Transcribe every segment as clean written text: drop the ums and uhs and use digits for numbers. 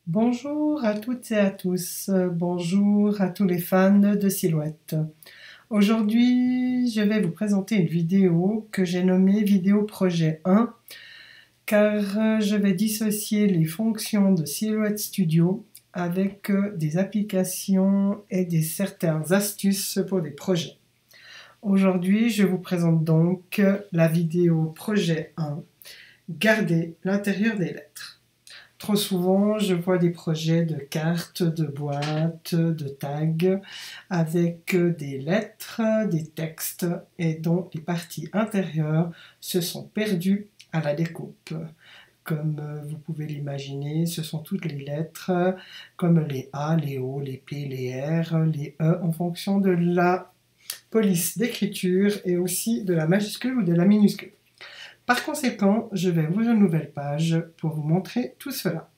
Bonjour à toutes et à tous, bonjour à tous les fans de Silhouette. Aujourd'hui, je vais vous présenter une vidéo que j'ai nommée Vidéo Projet 1 car je vais dissocier les fonctions de Silhouette Studio avec des applications et certaines astuces pour des projets. Aujourd'hui, je vous présente donc la vidéo Projet 1, garder l'intérieur des lettres. Trop souvent, je vois des projets de cartes, de boîtes, de tags avec des lettres, des textes et dont les parties intérieures se sont perdues à la découpe. Comme vous pouvez l'imaginer, ce sont toutes les lettres comme les A, les O, les P, les R, les E en fonction de la police d'écriture et aussi de la majuscule ou de la minuscule. Par conséquent, je vais ouvrir une nouvelle page pour vous montrer tout cela.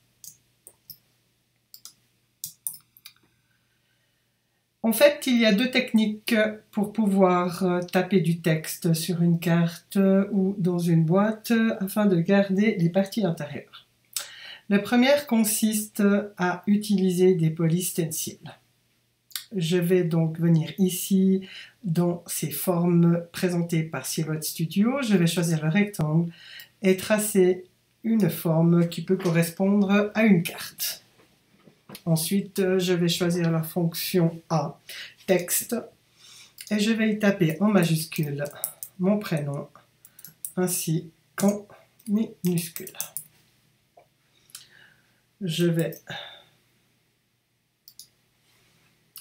En fait, il y a deux techniques pour pouvoir taper du texte sur une carte ou dans une boîte afin de garder les parties intérieures. La première consiste à utiliser des polices stenciles. Je vais donc venir ici dans ces formes présentées par Silhouette Studio. Je vais choisir le rectangle et tracer une forme qui peut correspondre à une carte. Ensuite, je vais choisir la fonction A, texte, et je vais y taper en majuscule mon prénom ainsi qu'en minuscule. Je vais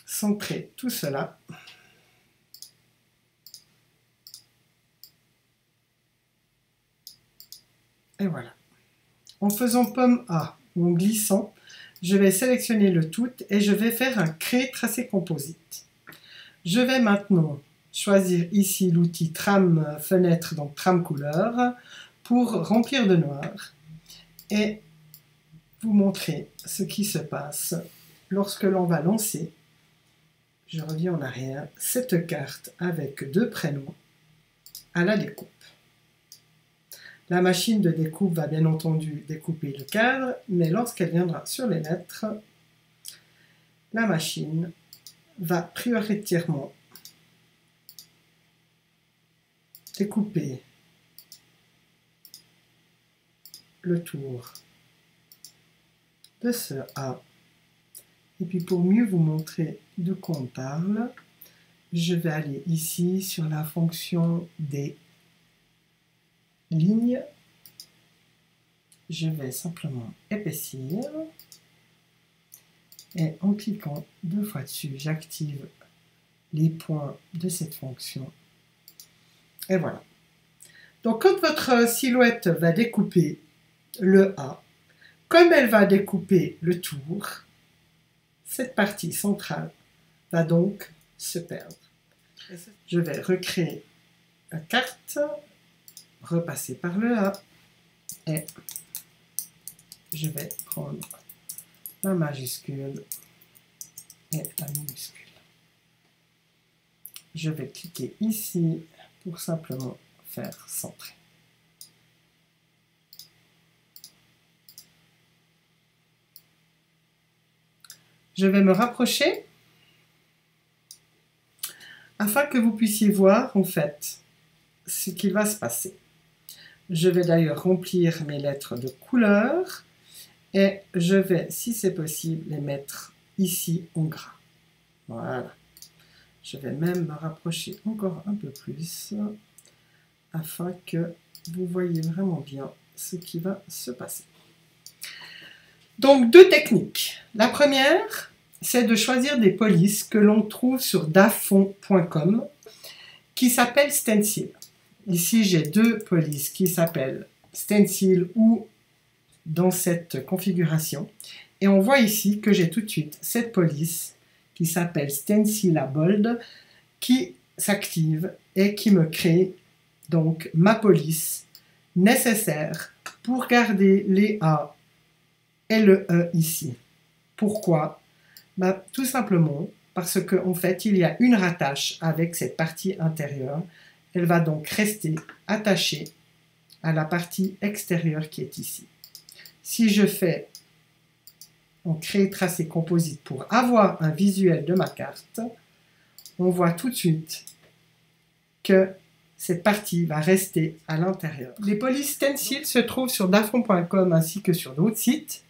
centrer tout cela. Et voilà. En faisant pomme A ou en glissant, je vais sélectionner le tout et je vais faire un créer tracé composite. Je vais maintenant choisir ici l'outil Tram fenêtre, donc Tram couleur, pour remplir de noir et vous montrer ce qui se passe lorsque l'on va lancer, je reviens en arrière, cette carte avec deux prénoms à la découpe. La machine de découpe va bien entendu découper le cadre, mais lorsqu'elle viendra sur les lettres, la machine va prioritairement découper le tour de ce A. Et puis pour mieux vous montrer de quoi on parle, je vais aller ici sur la fonction des lignes. Je vais simplement épaissir et en cliquant deux fois dessus, j'active les points de cette fonction. Et voilà. Donc quand votre silhouette va découper le A, comme elle va découper le tour, cette partie centrale va donc se perdre. Je vais recréer la carte, repasser par le A et je vais prendre la majuscule et la minuscule. Je vais cliquer ici pour simplement faire centrer. Je vais me rapprocher afin que vous puissiez voir en fait ce qui va se passer. Je vais d'ailleurs remplir mes lettres de couleur et je vais, si c'est possible, les mettre ici en gras. Voilà. Je vais même me rapprocher encore un peu plus afin que vous voyez vraiment bien ce qui va se passer. Donc, deux techniques. La première, c'est de choisir des polices que l'on trouve sur dafont.com qui s'appellent Stencil. Ici, j'ai deux polices qui s'appellent Stencil ou dans cette configuration. Et on voit ici que j'ai tout de suite cette police qui s'appelle Stencilable qui s'active et qui me crée donc ma police nécessaire pour garder les A et le E ici. Pourquoi? Tout simplement parce qu'en fait, il y a une rattache avec cette partie intérieure. Elle va donc rester attachée à la partie extérieure qui est ici. Si je fais on crée tracé composite pour avoir un visuel de ma carte, on voit tout de suite que cette partie va rester à l'intérieur. Les polices stencils se trouvent sur dafron.com ainsi que sur d'autres sites.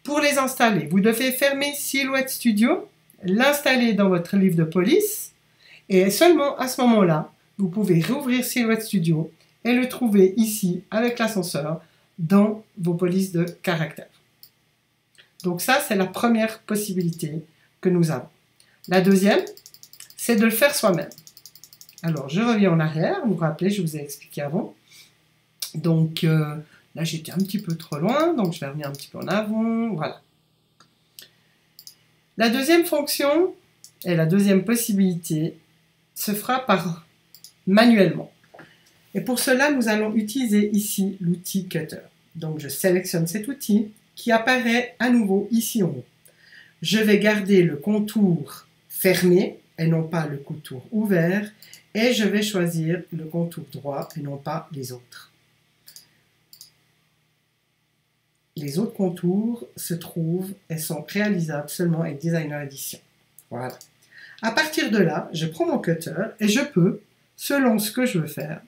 Pour les installer, vous devez fermer Silhouette Studio, l'installer dans votre livre de police, et seulement à ce moment-là, vous pouvez rouvrir Silhouette Studio et le trouver ici avec l'ascenseur dans vos polices de caractères. Donc ça, c'est la première possibilité que nous avons. La deuxième, c'est de le faire soi-même. Alors, je reviens en arrière. Vous vous rappelez, je vous ai expliqué avant. Donc, là, j'étais un petit peu trop loin. Donc, je vais revenir un petit peu en avant. Voilà. La deuxième fonction et la deuxième possibilité se fera manuellement. Et pour cela, nous allons utiliser ici l'outil Cutter. Donc, je sélectionne cet outil qui apparaît à nouveau ici en haut. Je vais garder le contour fermé et non pas le contour ouvert. Et je vais choisir le contour droit et non pas les autres. Les autres contours se trouvent et sont réalisables seulement avec Designer Edition. Voilà. À partir de là, je prends mon cutter et je peux, selon ce que je veux faire,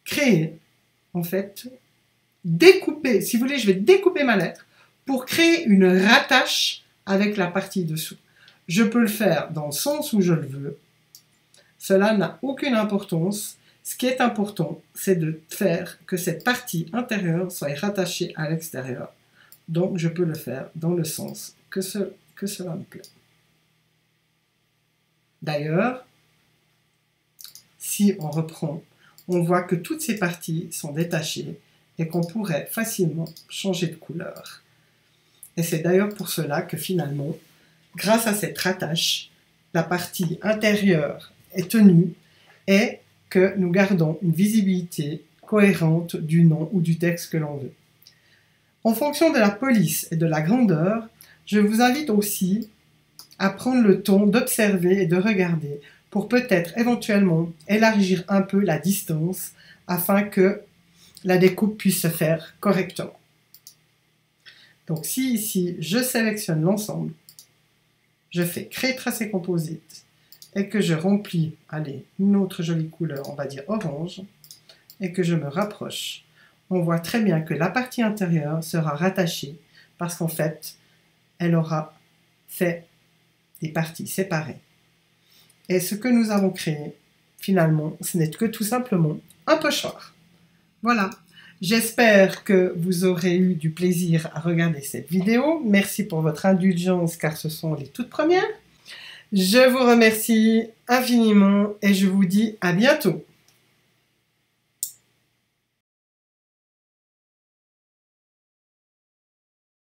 créer, en fait, découper, si vous voulez, je vais découper ma lettre pour créer une rattache avec la partie dessous. Je peux le faire dans le sens où je le veux. Cela n'a aucune importance. Ce qui est important, c'est de faire que cette partie intérieure soit rattachée à l'extérieur. Donc, je peux le faire dans le sens que cela me plaît. D'ailleurs, si on reprend, on voit que toutes ces parties sont détachées et qu'on pourrait facilement changer de couleur. Et c'est d'ailleurs pour cela que finalement, grâce à cette rattache, la partie intérieure est tenue et que nous gardons une visibilité cohérente du nom ou du texte que l'on veut. En fonction de la police et de la grandeur, je vous invite aussi à prendre le temps d'observer et de regarder pour peut-être éventuellement élargir un peu la distance afin que la découpe puisse se faire correctement. Donc si ici je sélectionne l'ensemble, je fais créer tracé composite et que je remplis, allez, une autre jolie couleur, on va dire orange, et que je me rapproche, on voit très bien que la partie intérieure sera rattachée parce qu'en fait, elle aura fait des parties séparées. Et ce que nous avons créé, finalement, ce n'est que tout simplement un pochoir. Voilà. J'espère que vous aurez eu du plaisir à regarder cette vidéo. Merci pour votre indulgence car ce sont les toutes premières. Je vous remercie infiniment et je vous dis à bientôt.